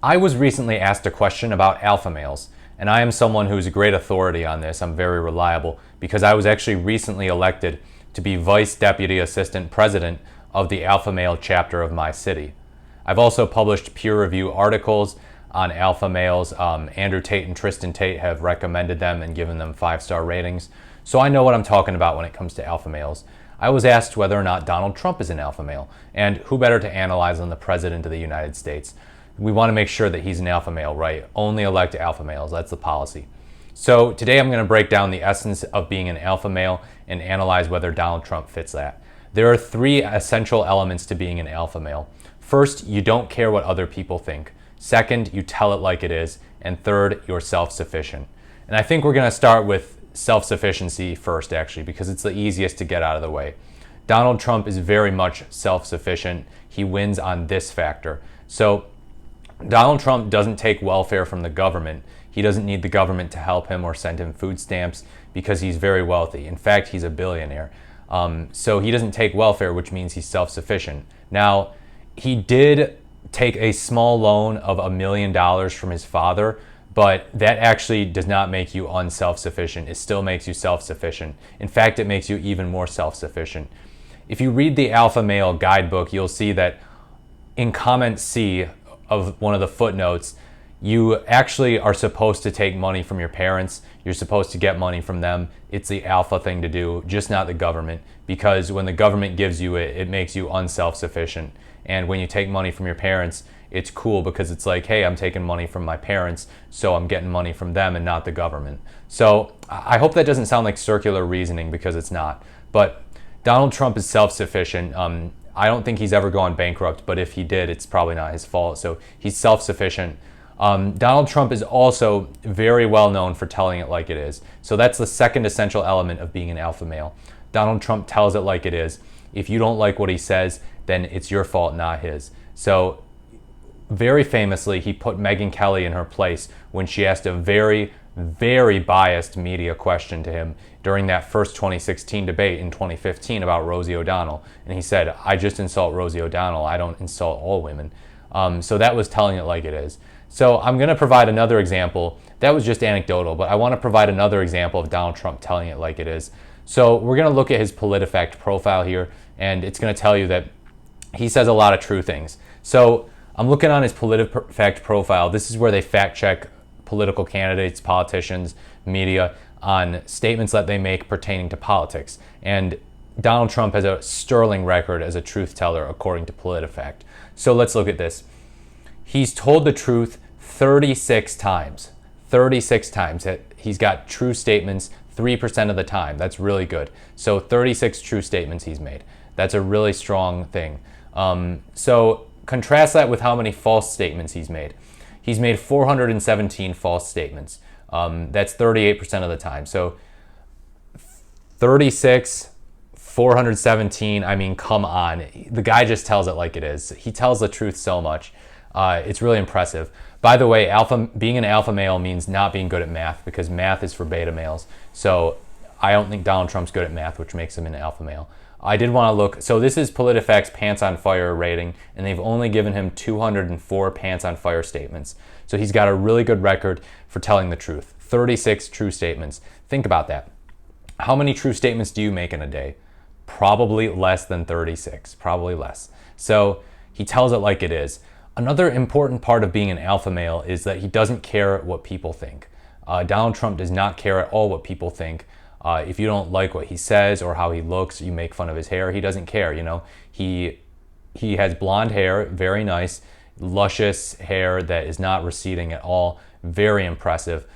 I was recently asked a question about alpha males, and I am someone who's a great authority on this. I'm very reliable because I was actually recently elected to be Vice Deputy Assistant President of the Alpha Male chapter of my city. I've also published peer review articles on alpha males. Andrew Tate and Tristan Tate have recommended them and given them 5-star ratings. So I know what I'm talking about when it comes to alpha males. I was asked whether or not Donald Trump is an alpha male, and who better to analyze than the President of the United States. We want to make sure that he's an alpha male, right? Only elect alpha males, that's the policy. So today I'm going to break down the essence of being an alpha male and analyze whether Donald Trump fits that. There are 3 essential elements to being an alpha male. First, you don't care what other people think. Second, you tell it like it is. And third, you're self-sufficient. And I think we're going to start with self-sufficiency first, actually, because it's the easiest to get out of the way. Donald Trump is very much self-sufficient. He wins on this factor. So Donald Trump doesn't take welfare from the government. He doesn't need the government to help him or send him food stamps because he's very wealthy. In fact, he's a billionaire. So he doesn't take welfare, which means he's self-sufficient. Now, he did take a small loan of $1 million from his father, but that actually does not make you unself-sufficient. It still makes you self-sufficient. In fact, it makes you even more self-sufficient. If you read the Alpha Male Guidebook, you'll see that in comment C of one of the footnotes, you actually are supposed to take money from your parents. You're supposed to get money from them. It's the alpha thing to do, just not the government, because when the government gives you it, it makes you unself-sufficient. And when you take money from your parents, it's cool because it's like, hey, I'm taking money from my parents, so I'm getting money from them and not the government. So I hope that doesn't sound like circular reasoning, because it's not. But Donald Trump is self-sufficient. I don't think he's ever gone bankrupt, but if he did, it's probably not his fault. So he's self-sufficient. Donald Trump is also very well known for telling it like it is. So that's the second essential element of being an alpha male. Donald Trump tells it like it is. If you don't like what he says, then it's your fault, not his. So very famously, he put Megyn Kelly in her place when she asked a very, very biased media question to him during that first 2016 debate in 2015 about Rosie O'Donnell. And he said, I just insult Rosie O'Donnell. I don't insult all women. So that was telling it like it is. So I'm going to provide another example. That was just anecdotal, but I want to provide another example of Donald Trump telling it like it is. So we're going to look at his PolitiFact profile here, and it's going to tell you that he says a lot of true things. So I'm looking on his PolitiFact profile. This is where they fact check political candidates, politicians, media on statements that they make pertaining to politics. And Donald Trump has a sterling record as a truth teller, according to PolitiFact. So let's look at this. He's told the truth 36 times. 36 times. He's got true statements 3% of the time. That's really good. So 36 true statements he's made. That's a really strong thing. So contrast that with how many false statements he's made. He's made 417 false statements. That's 38% of the time. So 36, 417, I mean, come on. The guy just tells it like it is. He tells the truth so much. It's really impressive. By the way, being an alpha male means not being good at math, because math is for beta males. So I don't think Donald Trump's good at math, which makes him an alpha male. I did want to look. So this is PolitiFact's Pants on Fire rating, and they've only given him 204 Pants on Fire statements. So he's got a really good record for telling the truth. 36 true statements. Think about that. How many true statements do you make in a day? Probably less than 36. Probably less. So he tells it like it is. Another important part of being an alpha male is that he doesn't care what people think. Donald Trump does not care at all what people think. If you don't like what he says or how he looks, you make fun of his hair. He doesn't care. You know, he has blonde hair, very nice, luscious hair that is not receding at all. Very impressive.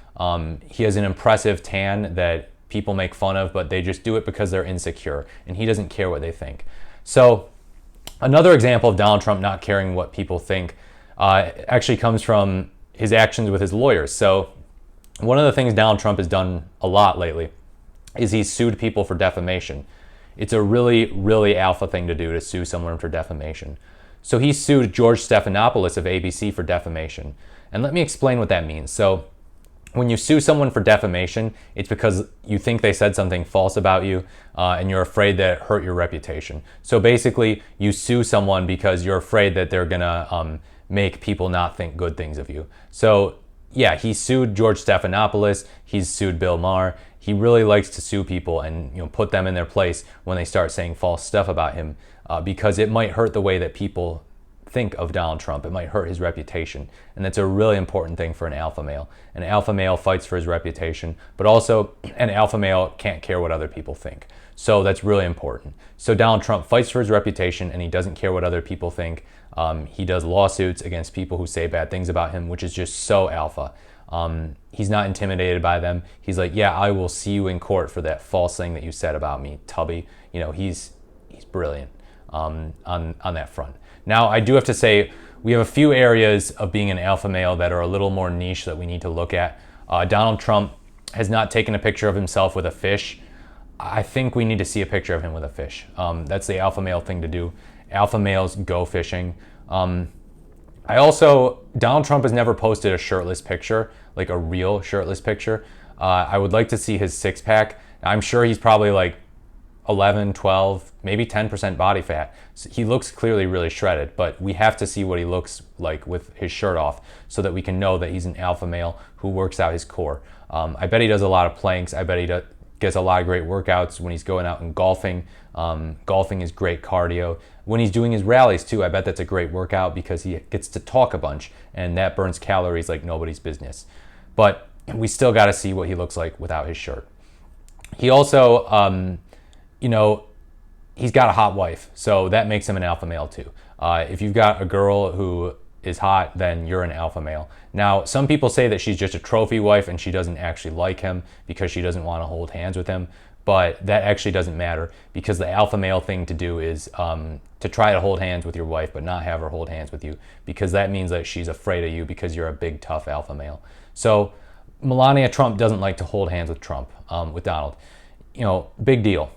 He has an impressive tan that people make fun of, but they just do it because they're insecure, and he doesn't care what they think. So another example of Donald Trump not caring what people think actually comes from his actions with his lawyers. So one of the things Donald Trump has done a lot lately is he's sued people for defamation. It's a really, really alpha thing to do, to sue someone for defamation. So he sued George Stephanopoulos of ABC for defamation. And let me explain what that means. So when you sue someone for defamation, it's because you think they said something false about you, and you're afraid that it hurt your reputation. So basically, you sue someone because you're afraid that they're gonna make people not think good things of you. So yeah, he sued George Stephanopoulos. He's sued Bill Maher. He really likes to sue people and put them in their place when they start saying false stuff about him, because it might hurt the way that people think of Donald Trump. It might hurt his reputation, and that's a really important thing for an alpha male. An alpha male fights for his reputation, but also an alpha male can't care what other people think. So that's really important. So Donald Trump fights for his reputation, and he doesn't care what other people think. He does lawsuits against people who say bad things about him, which is just so alpha. He's not intimidated by them. He's like, yeah, I will see you in court for that false thing that you said about me, Tubby. He's brilliant on that front. Now, I do have to say, we have a few areas of being an alpha male that are a little more niche that we need to look at. Donald Trump has not taken a picture of himself with a fish. I think we need to see a picture of him with a fish. That's the alpha male thing to do. Alpha males go fishing. Donald Trump has never posted a shirtless picture, like a real shirtless picture. I would like to see his six pack. I'm sure he's probably like 11, 12, maybe 10% body fat. So he looks clearly really shredded, but we have to see what he looks like with his shirt off so that we can know that he's an alpha male who works out his core. I bet he does a lot of planks. I bet he gets a lot of great workouts when he's going out and golfing. Golfing is great cardio. When he's doing his rallies too, I bet that's a great workout because he gets to talk a bunch, and that burns calories like nobody's business. But we still got to see what he looks like without his shirt. He also, he's got a hot wife, so that makes him an alpha male too. If you've got a girl who is hot, then you're an alpha male. Now, some people say that she's just a trophy wife and she doesn't actually like him because she doesn't want to hold hands with him, but that actually doesn't matter because the alpha male thing to do is to try to hold hands with your wife but not have her hold hands with you, because that means that she's afraid of you because you're a big, tough alpha male. So Melania Trump doesn't like to hold hands with Trump, with Donald. Big deal.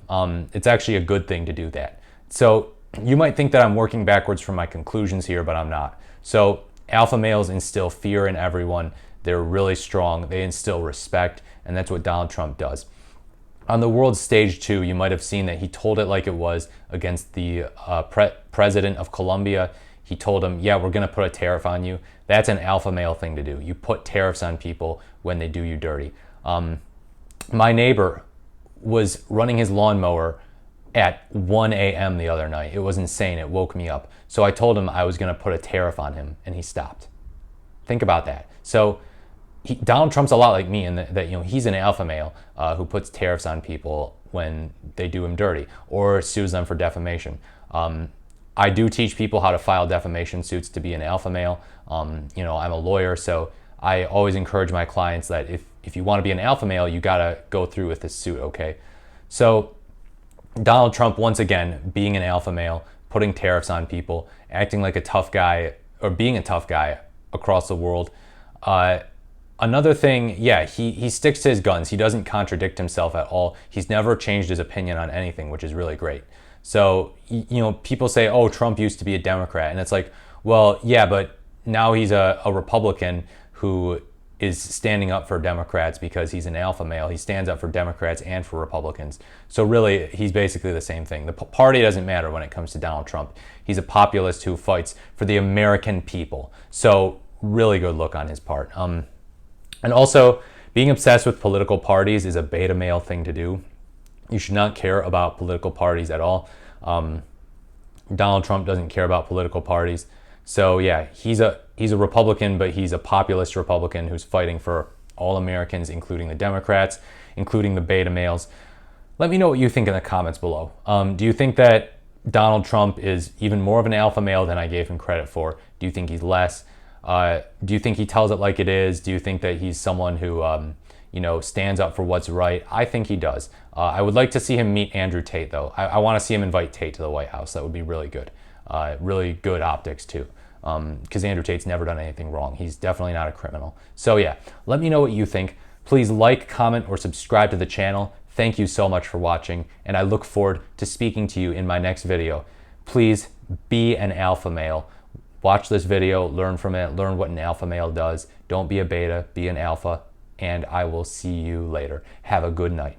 It's actually a good thing to do that. So you might think that I'm working backwards from my conclusions here, but I'm not. So alpha males instill fear in everyone. They're really strong. They instill respect, and that's what Donald Trump does. On the world stage too, you might have seen that he told it like it was against the president of Colombia. He told him, yeah, we're going to put a tariff on you. That's an alpha male thing to do. You put tariffs on people when they do you dirty. My neighbor was running his lawnmower at 1 a.m. the other night. It was insane. It woke me up. So I told him I was going to put a tariff on him, and he stopped. Think about that. So Donald Trump's a lot like me in that he's an alpha male who puts tariffs on people when they do him dirty or sues them for defamation. I do teach people how to file defamation suits to be an alpha male. I'm a lawyer, so I always encourage my clients that if you want to be an alpha male, you got to go through with this suit, okay? So Donald Trump, once again, being an alpha male, putting tariffs on people, acting like a tough guy, or being a tough guy across the world. Another thing, yeah, he sticks to his guns. He doesn't contradict himself at all. He's never changed his opinion on anything, which is really great. So, people say, oh, Trump used to be a Democrat. And it's like, well, yeah, but now he's a Republican who is standing up for Democrats because he's an alpha male. He stands up for Democrats and for Republicans. So really, he's basically the same thing. The party doesn't matter when it comes to Donald Trump. He's a populist who fights for the American people. So really good look on his part. And also, being obsessed with political parties is a beta male thing to do. You should not care about political parties at all. Donald Trump doesn't care about political parties. So yeah, he's a Republican, but he's a populist Republican who's fighting for all Americans, including the Democrats, including the beta males. Let me know what you think in the comments below. Do you think that Donald Trump is even more of an alpha male than I gave him credit for? Do you think he's less? Do you think he tells it like it is? Do you think that he's someone who stands up for what's right? I think he does. I would like to see him meet Andrew Tate, though. I want to see him invite Tate to the White House. That would be really good. Really good optics, too. Because Andrew Tate's never done anything wrong. He's definitely not a criminal. So yeah, let me know what you think. Please like, comment, or subscribe to the channel. Thank you so much for watching, and I look forward to speaking to you in my next video. Please be an alpha male. Watch this video, learn from it, learn what an alpha male does. Don't be a beta, be an alpha, and I will see you later. Have a good night.